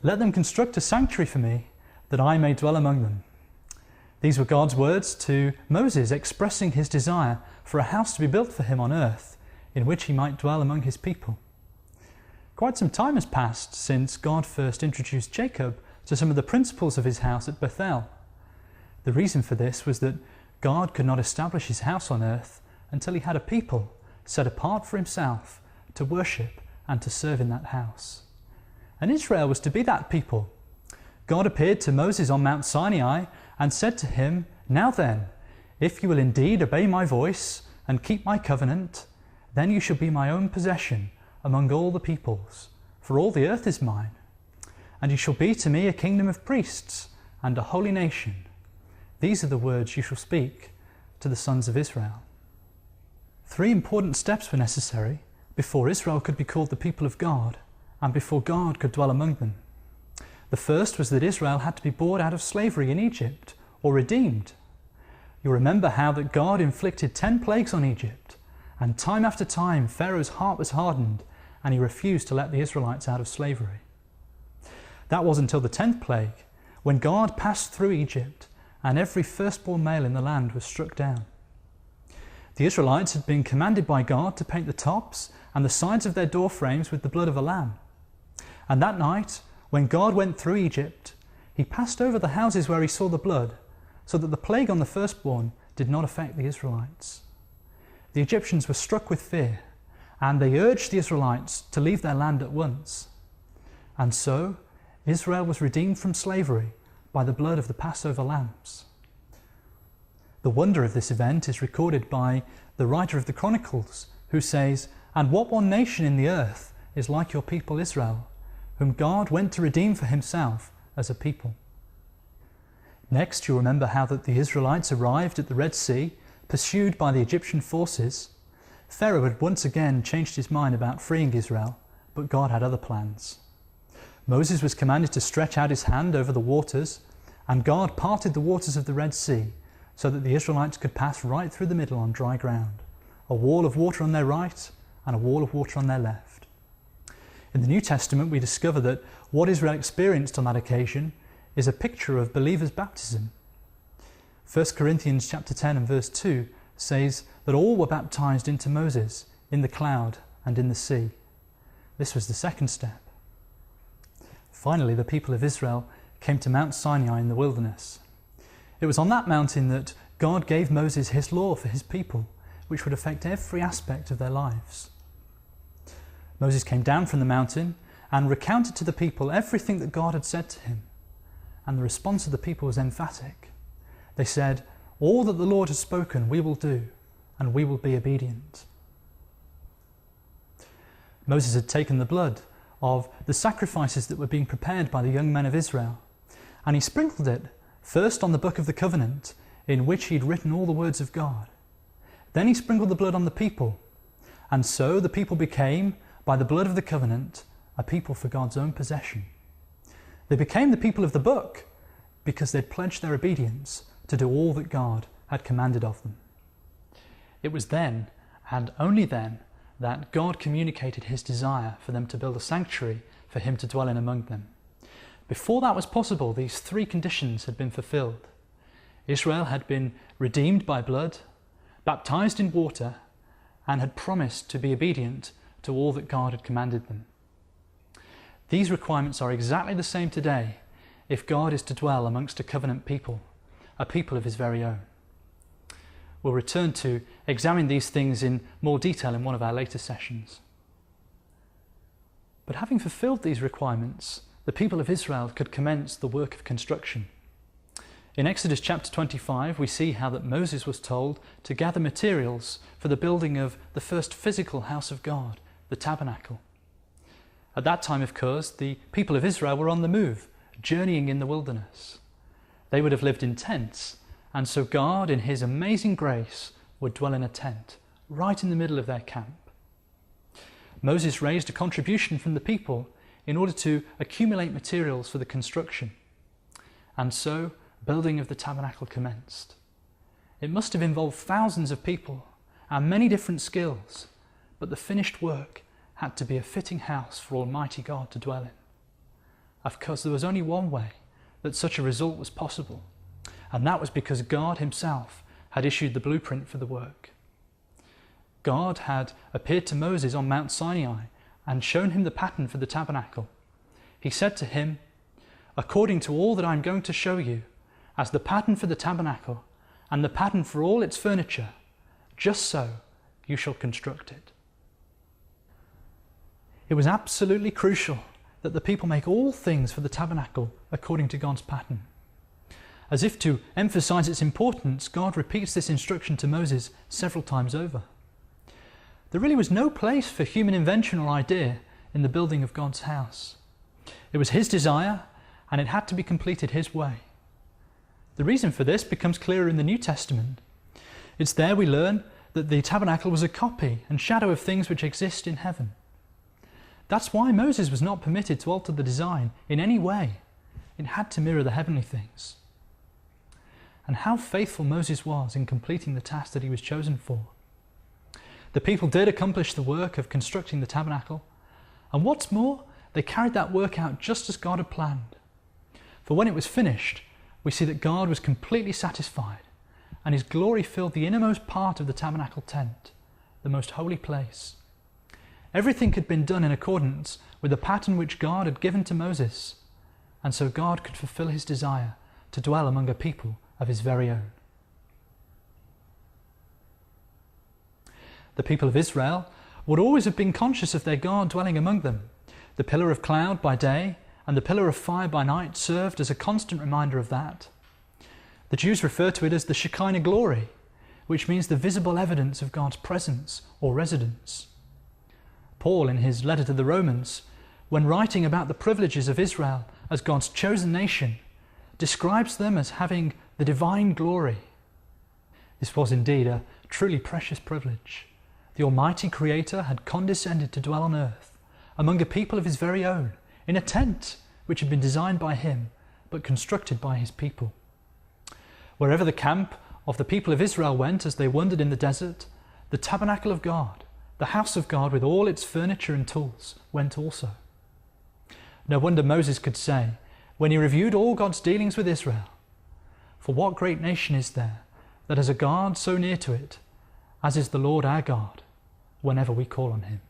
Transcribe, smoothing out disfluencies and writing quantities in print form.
Let them construct a sanctuary for me, that I may dwell among them. These were God's words to Moses, expressing his desire for a house to be built for him on earth, in which he might dwell among his people. Quite some time has passed since God first introduced Jacob to some of the principles of his house at Bethel. The reason for this was that God could not establish his house on earth until he had a people set apart for himself to worship and to serve in that house. And Israel was to be that people. God appeared to Moses on Mount Sinai and said to him, "Now then, if you will indeed obey my voice and keep my covenant, then you shall be my own possession among all the peoples, for all the earth is mine. And you shall be to me a kingdom of priests and a holy nation. These are the words you shall speak to the sons of Israel." 3 important steps were necessary before Israel could be called the people of God and before God could dwell among them. The first was that Israel had to be brought out of slavery in Egypt, or redeemed. You remember how that God inflicted 10 plagues on Egypt, and time after time Pharaoh's heart was hardened and he refused to let the Israelites out of slavery. That was until the 10th plague, when God passed through Egypt and every firstborn male in the land was struck down. The Israelites had been commanded by God to paint the tops and the sides of their door frames with the blood of a lamb. And that night, when God went through Egypt, he passed over the houses where he saw the blood, so that the plague on the firstborn did not affect the Israelites. The Egyptians were struck with fear, and they urged the Israelites to leave their land at once. And so, Israel was redeemed from slavery by the blood of the Passover lambs. The wonder of this event is recorded by the writer of the Chronicles, who says, "And what one nation in the earth is like your people Israel, whom God went to redeem for himself as a people." Next, you remember how that the Israelites arrived at the Red Sea, pursued by the Egyptian forces. Pharaoh had once again changed his mind about freeing Israel, but God had other plans. Moses was commanded to stretch out his hand over the waters, and God parted the waters of the Red Sea so that the Israelites could pass right through the middle on dry ground, a wall of water on their right and a wall of water on their left. In the New Testament, we discover that what Israel experienced on that occasion is a picture of believers' baptism. 1 Corinthians chapter 10 and verse 2 says that all were baptized into Moses in the cloud and in the sea. This was the second step. Finally, the people of Israel came to Mount Sinai in the wilderness. It was on that mountain that God gave Moses his law for his people, which would affect every aspect of their lives. Moses came down from the mountain and recounted to the people everything that God had said to him. And the response of the people was emphatic. They said, "All that the Lord has spoken we will do, and we will be obedient." Moses had taken the blood of the sacrifices that were being prepared by the young men of Israel, and he sprinkled it first on the book of the covenant, in which he'd written all the words of God. Then he sprinkled the blood on the people, and so the people became, by the blood of the covenant, a people for God's own possession. They became the people of the book because they'd pledged their obedience to do all that God had commanded of them. It was then, and only then, that God communicated his desire for them to build a sanctuary for him to dwell in among them. Before that was possible, these 3 conditions had been fulfilled. Israel had been redeemed by blood, baptized in water, and had promised to be obedient to all that God had commanded them. These requirements are exactly the same today if God is to dwell amongst a covenant people, a people of his very own. We'll return to examine these things in more detail in one of our later sessions. But having fulfilled these requirements, the people of Israel could commence the work of construction. In Exodus chapter 25, we see how that Moses was told to gather materials for the building of the first physical house of God, the tabernacle. At that time, of course, the people of Israel were on the move, journeying in the wilderness. They would have lived in tents, and so God, in his amazing grace, would dwell in a tent, right in the middle of their camp. Moses raised a contribution from the people in order to accumulate materials for the construction, and so building of the tabernacle commenced. It must have involved thousands of people and many different skills, but the finished work had to be a fitting house for Almighty God to dwell in. Of course, there was only one way that such a result was possible, and that was because God himself had issued the blueprint for the work. God had appeared to Moses on Mount Sinai and shown him the pattern for the tabernacle. He said to him, "According to all that I am going to show you, as the pattern for the tabernacle and the pattern for all its furniture, just so you shall construct it." It was absolutely crucial that the people make all things for the tabernacle according to God's pattern. As if to emphasize its importance, God repeats this instruction to Moses several times over. There really was no place for human invention or idea in the building of God's house. It was his desire, and it had to be completed his way. The reason for this becomes clearer in the New Testament. It's there we learn that the tabernacle was a copy and shadow of things which exist in heaven. That's why Moses was not permitted to alter the design in any way. It had to mirror the heavenly things. And how faithful Moses was in completing the task that he was chosen for. The people did accomplish the work of constructing the tabernacle, and what's more, they carried that work out just as God had planned. For when it was finished, we see that God was completely satisfied, and his glory filled the innermost part of the tabernacle tent, the most holy place. Everything had been done in accordance with the pattern which God had given to Moses, and so God could fulfill his desire to dwell among a people of his very own. The people of Israel would always have been conscious of their God dwelling among them. The pillar of cloud by day and the pillar of fire by night served as a constant reminder of that. The Jews refer to it as the Shekinah glory, which means the visible evidence of God's presence or residence. Paul, in his letter to the Romans, when writing about the privileges of Israel as God's chosen nation, describes them as having the divine glory. This was indeed a truly precious privilege. The Almighty Creator had condescended to dwell on earth, among a people of his very own, in a tent which had been designed by him, but constructed by his people. Wherever the camp of the people of Israel went as they wandered in the desert, the tabernacle of God, the house of God with all its furniture and tools, went also. No wonder Moses could say, when he reviewed all God's dealings with Israel, "For what great nation is there that has a God so near to it, as is the Lord our God, whenever we call on him?"